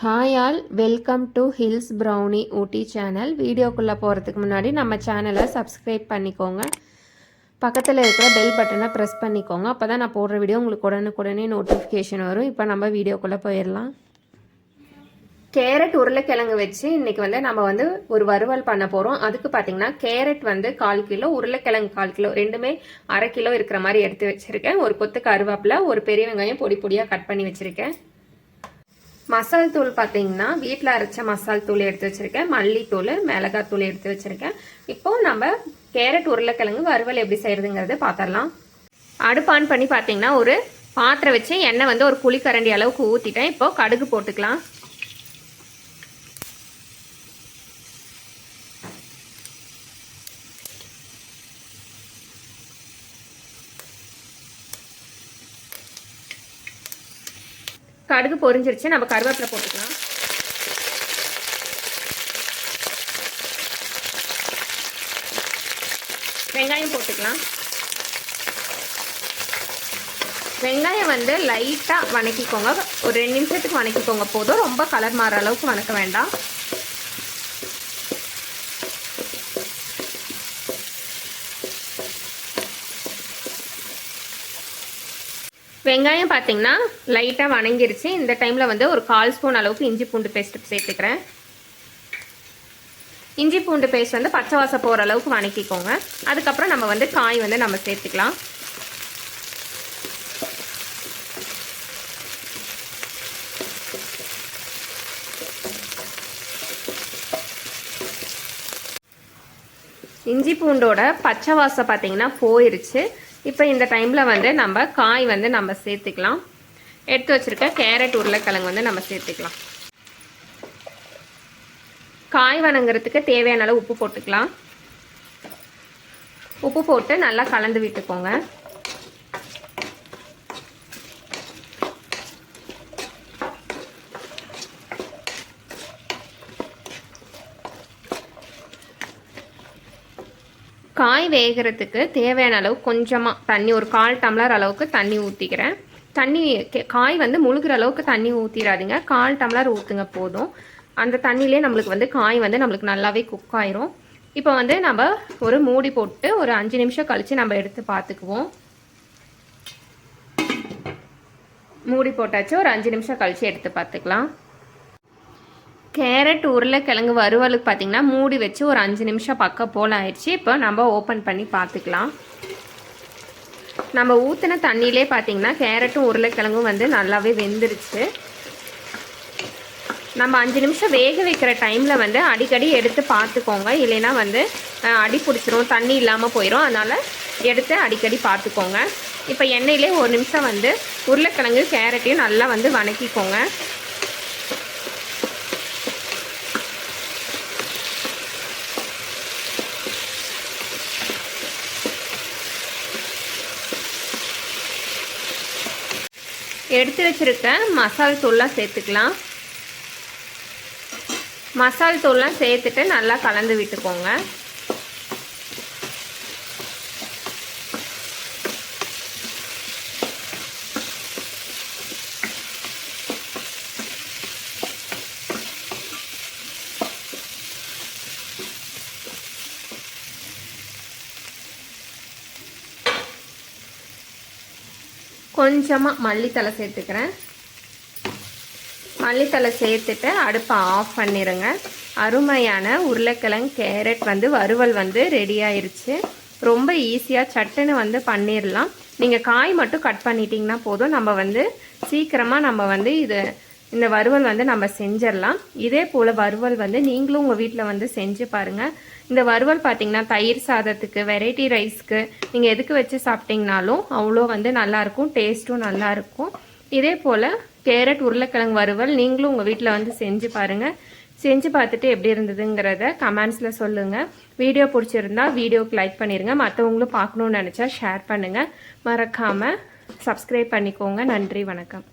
Hi all, welcome to hills brownie Ooty channel. வீடியோக்குள்ளே போகிறதுக்கு முன்னாடி நம்ம சேனலை சப்ஸ்கிரைப் பண்ணிக்கோங்க. பக்கத்தில் இருக்கிற பெல் பட்டனை ப்ரெஸ் பண்ணிக்கோங்க. அப்போ தான் நான் போடுற வீடியோ உங்களுக்கு உடனுக்குடனே நோட்டிஃபிகேஷன் வரும். இப்போ நம்ம வீடியோக்குள்ளே போயிடலாம். கேரட் உருளைக்கிழங்கு வச்சு இன்றைக்கி நம்ம ஒரு வறுவல் பண்ண போகிறோம். அதுக்கு பார்த்தீங்கன்னா கேரட் 1/4 கிலோ, உருளைக்கிழங்கு 1/4 கிலோ, ரெண்டுமே அரை கிலோ இருக்கிற மாதிரி எடுத்து வச்சுருக்கேன். ஒரு கொத்து கருவேப்பிலை, ஒரு பெரிய வெங்காயம் பொடி பொடியாக கட் பண்ணி வச்சுருக்கேன். மசால் தூள் பார்த்தீங்கன்னா வீட்டில் அரைச்ச மசால் தூள் எடுத்து வச்சிருக்கேன். மல்லித்தூள், மிளகாய் தூள் எடுத்து வச்சிருக்கேன். இப்போ நம்ம கேரட் உருளைக்கிழங்கு வறுவல் எப்படி செய்யறதுங்கிறது பார்த்துடலாம். அடுப்பு ஆன் பண்ணி பார்த்தீங்கன்னா ஒரு பாத்திரம் வச்சு எண்ணெய் ஒரு குழிக்கரண்டி அளவுக்கு ஊற்றிட்டேன். இப்போ கடுகு போட்டுக்கலாம். கடுகு பொரிஞ்சிருச்சு. நம்ம கருவேப்பிலை போட்டுக்கலாம். வெங்காயம் போட்டுக்கலாம். வெங்காயம் லைட்டாக வணக்கிக்கோங்க. ஒரு 2 நிமிஷத்துக்கு வணக்கிக்கோங்க போதும். ரொம்ப கலர் மாற அளவுக்கு வணக்க வேண்டாம். வெங்காயம் பார்த்தீங்கன்னா லைட்டாக வணங்கிருச்சு. இந்த டைமில் ஒரு 1/4 ஸ்பூன் அளவுக்கு இஞ்சி பூண்டு பேஸ்ட் சேர்த்துக்கிறேன். இஞ்சி பூண்டு பேஸ்ட் பச்சை வாசம் போகிற அளவுக்கு வணக்கிக்கோங்க. அதுக்கப்புறம் நம்ம காய் நம்ம சேர்த்துக்கலாம். இஞ்சி பூண்டோட பச்சை வாசம் பார்த்தீங்கன்னா போயிருச்சு. இப்போ இந்த டைமில் நம்ம காய் நம்ம சேர்த்துக்கலாம். எடுத்து வச்சுருக்க கேரட் உருளைக்கிழங்கு நம்ம சேர்த்துக்கலாம். காய் வணங்குறதுக்கு தேவையான அளவு உப்பு போட்டுக்கலாம். உப்பு போட்டு நல்லா கலந்து விட்டுக்கோங்க. காய் வேகிறதுக்கு தேவையான அளவு கொஞ்சமாக தண்ணி, ஒரு 1/4 டம்ளர் அளவுக்கு தண்ணி ஊற்றிக்கிறேன். தண்ணி காய் முழுகிற அளவுக்கு தண்ணி ஊற்றிடாதீங்க. 1/4 டம்ளர் ஊற்றுங்க போதும். அந்த தண்ணியிலே நம்மளுக்கு காய் நம்மளுக்கு நல்லாவே குக் ஆயிரும். இப்போ நம்ம ஒரு மூடி போட்டு ஒரு 5 நிமிஷம் கழித்து நம்ம எடுத்து பார்த்துக்குவோம். மூடி போட்டாச்சு. ஒரு 5 நிமிஷம் கழித்து எடுத்து பார்த்துக்கலாம். கேரட் உருளைக்கிழங்கு வறுவலுக்கு பார்த்தீங்கன்னா மூடி வச்சு ஒரு 5 நிமிஷம் பக்கம் போல் ஆயிடுச்சு. இப்போ நம்ம ஓப்பன் பண்ணி பார்த்துக்கலாம். நம்ம ஊற்றின தண்ணியிலே பார்த்தீங்கன்னா கேரட்டும் உருளைக்கிழங்கும் நல்லாவே வெந்துருச்சு. நம்ம 5 நிமிஷம் வேக வைக்கிற டைமில் அடிக்கடி எடுத்து பார்த்துக்கோங்க. இல்லைன்னா அடி பிடிச்சிரும், தண்ணி இல்லாமல் போயிடும். அதனால் எடுத்து அடிக்கடி பார்த்துக்கோங்க. இப்போ எண்ணெயிலே 1 நிமிஷம் உருளைக்கிழங்கு கேரட்டையும் நல்லா வணக்கிக்கோங்க. எடுத்து வச்சிருக்க மசால் தூள்லாம் சேர்த்துக்கலாம். மசால் தூள்லாம் சேர்த்துட்டு நல்லா கலந்து விட்டுக்கோங்க. கொஞ்சமாக மல்லித்தலை சேர்த்துக்கிறேன். மல்லித்தலை சேர்த்துட்டு அடுப்பை ஆஃப் பண்ணிடுங்க. அருமையான உருளைக்கிழங்கு கேரட் வறுவல் ரெடி ஆயிருச்சு. ரொம்ப ஈஸியாக சட்டுன்னு பண்ணிடலாம். நீங்கள் காய் மட்டும் கட் பண்ணிட்டீங்கன்னா போதும். நம்ம சீக்கிரமாக நம்ம இந்த வறுவல் நம்ம செஞ்சிடலாம். இதே போல் வறுவல் நீங்களும் உங்கள் வீட்டில் செஞ்சு பாருங்கள். இந்த வறுவல் பார்த்தீங்கன்னா தயிர் சாதத்துக்கு, வெரைட்டி ரைஸ்க்கு, நீங்கள் எதுக்கு வச்சு சாப்பிட்டீங்கனாலும் அவ்வளோ நல்லாயிருக்கும். டேஸ்ட்டும் நல்லாயிருக்கும். இதே போல் கேரட் உருளைக்கிழங்கு வறுவல் நீங்களும் உங்கள் வீட்டில் செஞ்சு பாருங்கள். செஞ்சு பார்த்துட்டு எப்படி இருந்ததுங்கிறத கமெண்ட்ஸில் சொல்லுங்கள். வீடியோ பிடிச்சிருந்தா வீடியோக்கு லைக் பண்ணிடுங்க. மற்றவங்களும் பார்க்கணுன்னு நினச்சா ஷேர் பண்ணுங்கள். மறக்காமல் சப்ஸ்கிரைப் பண்ணிக்கோங்க. நன்றி, வணக்கம்.